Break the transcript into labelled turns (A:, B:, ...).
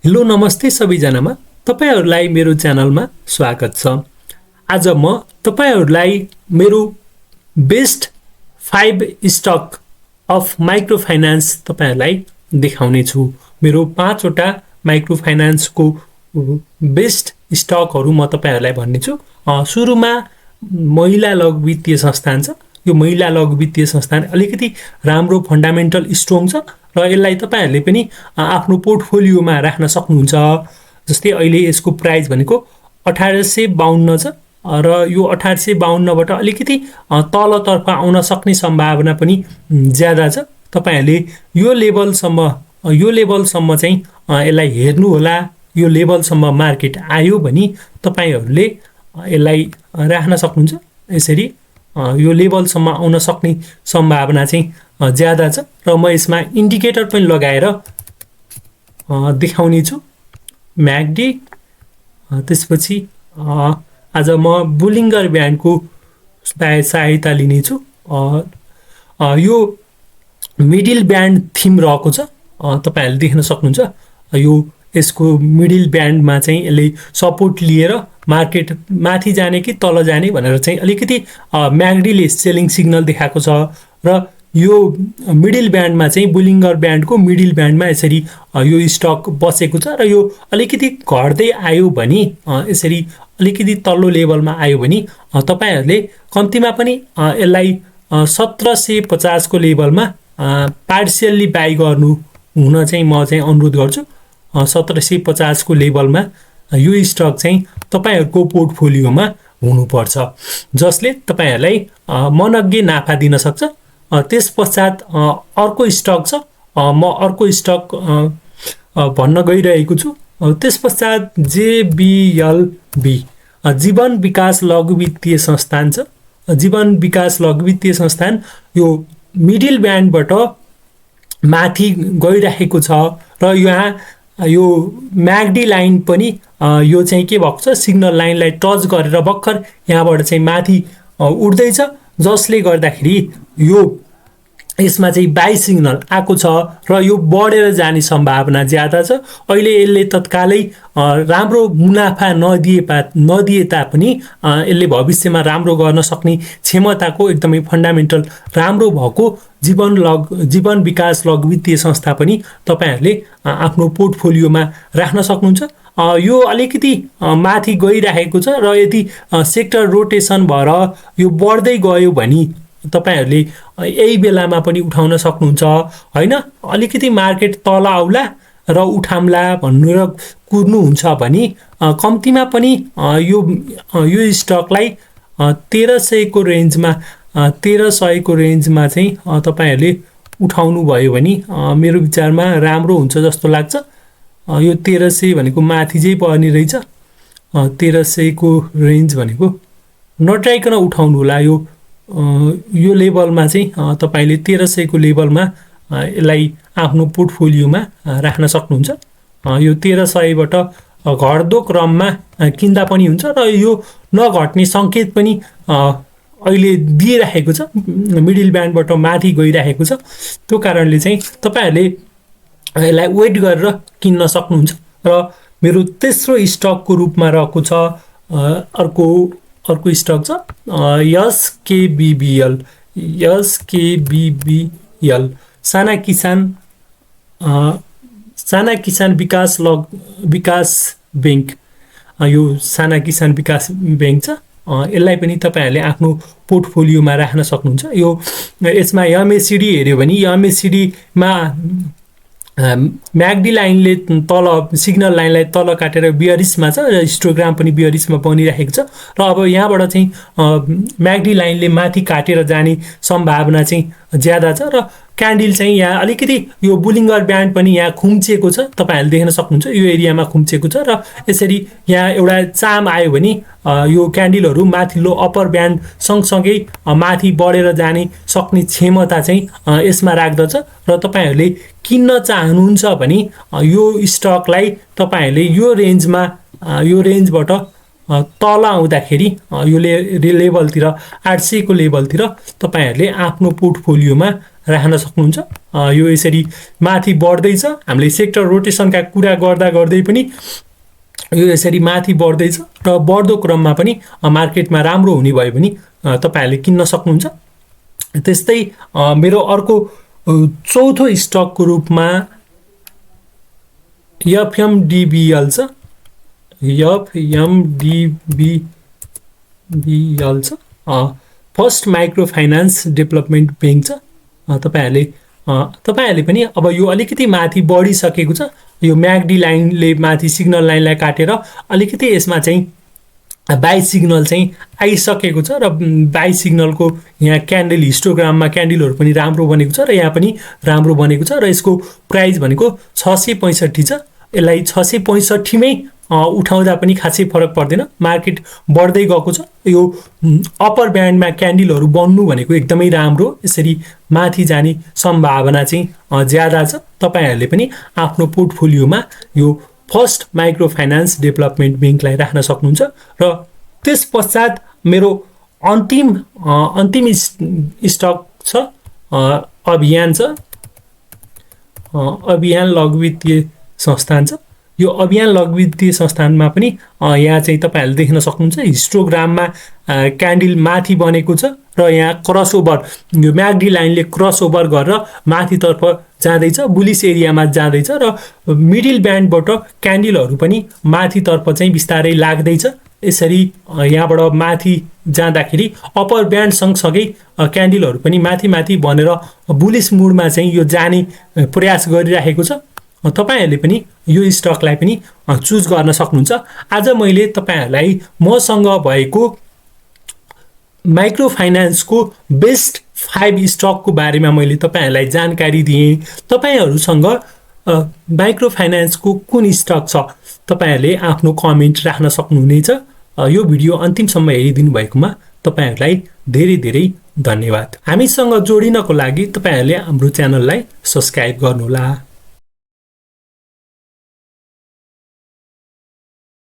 A: Hello नमस्ते सबैजनामा तपाईहरुलाई मेरो च्यानलमा स्वागत छ। आज म तपाईहरुलाई मेरो बेस्ट 5 स्टक अफ माइक्रोफाइनान्स तपाईहरुलाई देखाउने छु। मेरो 5 वटा माइक्रोफाइनान्सको बेस्ट स्टकहरु म तपाईहरुलाई भन्ने छु। सुरुमा महिला लघु वित्तीय संस्थान छ। यो महिला लघु वित्तीय संस्थान अलिकति राम्रो फन्डामेन्टल स्ट्रङ छ र यसलाई तपाईहरुले पनि आफ्नो पोर्टफोलियोमा राख्न सक्नुहुन्छ। जस्तै अहिले यसको प्राइस भनेको 1852 छ र यो 1852 बाट अलिकति तलतर्फ आउन सक्ने सम्भावना पनि ज्यादा छ। तपाईहरुले यो लेभलसम्म चाहिँ यसलाई हेर्नु होला। यो लेभलसम्म मार्केट आयो भने तपाईहरुले यसलाई राख्न सक्नुहुन्छ। यसरी यो लेभलसम्म आउन सक्ने सम्भावना चाहिँ ज्यादा छ र म यसमा इन्डिकेटर पनि लगाएर देखाउने छु। म्याकडी त्यसपछि आज म बुलिङ्गर ब्यान्डको सहायता लिने छु। यो मिडल ब्यान्ड थिम रहेको छ। तपाईहरुले देख्न सक्नुहुन्छ। यो यसको मिडल ब्यान्डमा चाहिँ यसले सपोर्ट लिएर मार्केट माथि जाने कि तल जाने भनेर चाहिँ अलिकति म्याकडीले सेलिङ सिग्नल देखाएको छ र यो मिडल ब्यान्डमा चाहिँ बुलिङ्गर ब्यान्डको मिडल ब्यान्डमा यसरी यो स्टक बसेको छ र यो अलिकति घट्दै आयो भने यसरी अलिकति तल्लो लेभलमा आयो भने तपाईहरुले कम्तीमा पनि यसलाई 1750 को लेभलमा पार्शियली बाइ गर्नु हुन चाहिँ म चाहिँ अनुरोध गर्छु। 1750 को लेभलमा यो स्टक चाहिँ तपाईहरुको पोर्टफोलियोमा हुनुपर्छ, जसले तपाईहरुलाई मनग्गे नाफा दिन सक्छ। त्यसपश्चात अर्को स्टक छ। म अर्को स्टक भन्न गइरहेको छु। त्यसपश्चात जेबीएलबी जीवन विकास लघु वित्तीय संस्थान छ। जीवन विकास लघु वित्तीय संस्थान यो मिडल ब्यान्डबाट माथि गइरहेको छ र यहाँ यो म्याकडी लाइन पनि यो चाहिँ के भएको छ, सिग्नल लाइनलाई टच गरेर भर्खर यहाँबाट चाहिँ माथि उड्दैछ, जसले गर्दाखेरि यो यसमा चाहिँ बाइ सिग्नल आएको छ र यो बढेर जाने सम्भावना ज्यादा छ। अहिले यसले तत्कालै राम्रो मुनाफा नदिए तापनि यसले भविष्यमा राम्रो गर्न सक्ने क्षमताको एकदमै फन्डामेन्टल राम्रो भएको जीवन विकास लघु वित्तीय संस्था पनि तपाईहरुले आफ्नो पोर्टफोलियोमा राख्न सक्नुहुन्छ। यो अलिकति माथि गइरहेको छ र यदि सेक्टर रोटेसन भएर यो बढ्दै गयो भने तपाईहरुले यही बेलामा पनि उठाउन सक्नुहुन्छ हैन। अलिकति मार्केट तल आउला र उठाम्ला भनेर कुर्नुहुन्छ भने कम्तीमा पनि यो स्टकलाई 1300 को रेन्जमा चाहिँ तपाईहरुले उठाउनु भयो भने मेरो विचारमा राम्रो हुन्छ जस्तो लाग्छ। यो 1300 भनेको माथि चाहिँ पर्ने रहेछ। 1300 को रेन्ज भनेको नट्राइकन उठाउनु होला। यो लेभलमा चाहिँ तपाईले 1300 को लेभलमा यसलाई आफ्नो पोर्टफोलियोमा राख्न सक्नुहुन्छ। यो 1300 बाट घट्दो क्रममा किन्दा पनि हुन्छ र यो नघट्ने संकेत पनि अहिले दिइरहेको छ। मिडल ब्यान्डबाट माथि गइरहेको छ। त्यो कारणले चाहिँ तपाईहरुले यसलाई वेट गरेर किन्न सक्नुहुन्छ। र मेरो तेस्रो स्टकको रूपमा रहेको छ अर्को स्टक छ एसकेबीबीएल साना किसान विकास बैंक। यो साना किसान विकास बैंक छ। यसलाई पनि तपाईहरुले आफ्नो पोर्टफोलियोमा राख्न सक्नुहुन्छ। यसमा एमएसिडी हेर्यो भने एमएसिडीमा म्याकडी लाइनले तल सिग्नल लाइनलाई तल काटेर बियरिसमा छ र हिस्टोग्राम पनि बियरिसमा बनिरहेको छ र अब यहाँबाट चाहिँ म्याकडी लाइनले माथि काटेर जाने सम्भावना चाहिँ ज्यादा छ र क्यान्डल चाहिँ यहाँ अलिकति यो बुलिङ्गर ब्यान्ड पनि यहाँ खुम्चिएको छ। तपाईहरुले देख्न सक्नुहुन्छ यो एरियामा खुम्चिएको छ र यसरी यहाँ एउटा चाम आयो भने यो क्यान्डलहरु माथिल्लो अप्पर ब्यान्ड सँगसँगै माथि बढेर जाने सक्ने क्षमता चाहिँ यसमा राख्दछ र तपाईहरुले किन्न चाहनुहुन्छ भने यो स्टकलाई तपाईहरुले यो रेन्जबाट तल आउँदाखेरि यो लेभलतिर 800 को लेभलतिर तपाईहरुले आफ्नो पोर्टफोलियोमा राख्न सक्नुहुन्छ। यो यसरी माथि बढ्दैछ, हामीले सेक्टर रोटेसनका कुरा गर्दा गर्दै पनि यो यसरी माथि बढ्दैछ र बढ्दो क्रममा पनि मार्केटमा राम्रो हुने भयो भने तपाईहरुले किन्न सक्नुहुन्छ। त्यस्तै मेरो अर्को चौथो स्टकको रूपमा एफएमडीबीएल छ। एफएमडीबीएल छ, first micro finance development bank छ। तपाईहरुले पनि अब यो अलिकति माथि बढिसकेको छ। यो म्याकडी लाइनले माथि सिग्नल लाइनलाई काटेर अलिकति यसमा चाहिँ बाई सिग्नल चाहिँ आइसकेको छ र बाई सिग्नलको यहाँ क्यान्डल हिस्टोग्राममा क्यान्डलहरु पनि राम्रो बनेको छ र यहाँ पनि राम्रो बनेको छ र यसको प्राइस भनेको 665 छ। यसलाई 665 मै उठाउँदा पनि खासै फरक पर्दैन, मार्केट बढ्दै गएको छ। यो अप्पर ब्यान्डमा क्यान्डलहरु बन्नु भनेको एकदमै राम्रो, यसरी माथि जाने सम्भावना चाहिँ ज्यादा छ। तपाईहरुले पनि आफ्नो पोर्टफोलियोमा यो फर्स्ट माइक्रो फाइनान्स डेभलपमेन्ट बैंकलाई राख्न सक्नुहुन्छ। र त्यसपश्चात मेरो अन्तिम स्टक छ अभियान छ। अभियान लघु वित्तीय संस्थान छ। यो अभियान लघु वित्तीय संस्थानमा पनि यहाँ चाहिँ तपाईहरुले देख्न सक्नुहुन्छ हिस्टोग्राममा क्यान्डल माथि बनेको छ र यहाँ क्रसओभर, यो म्याकडी लाइनले क्रसओभर गरेर माथितर्फ जाँदैछ, बुलिस एरियामा जाँदैछ र मिडल ब्यान्डबाट क्यान्डलहरु पनि माथितर्फ चाहिँ बिस्तारै लाग्दैछ। यसरी यहाँबाट माथि जाँदाखेरि अप्पर ब्यान्ड सँगसँगै क्यान्डलहरु पनि माथि माथि बनेर बुलिस मुडमा चाहिँ यो जाने प्रयास गरिरहेको छ। तपाईहरुले पनि यो स्टकलाई पनि चुज गर्न सक्नुहुन्छ। आज मैले तपाईहरुलाई मसँग भएको माइक्रो फाइनान्सको बेस्ट 5 स्टकको बारेमा मैले तपाईहरुलाई जानकारी दिएँ। तपाईहरुसँग माइक्रो फाइनान्सको कुन स्टक छ तपाईहरुले आफ्नो कमेन्ट राख्न सक्नुहुनेछ। यो भिडियो अन्तिमसम्म हेरिदिनु भएकोमा तपाईहरुलाई धेरै धेरै धन्यवाद। हामीसँग जोडिनको लागि तपाईहरुले हाम्रो च्यानललाई सब्स्क्राइब गर्नुहोला।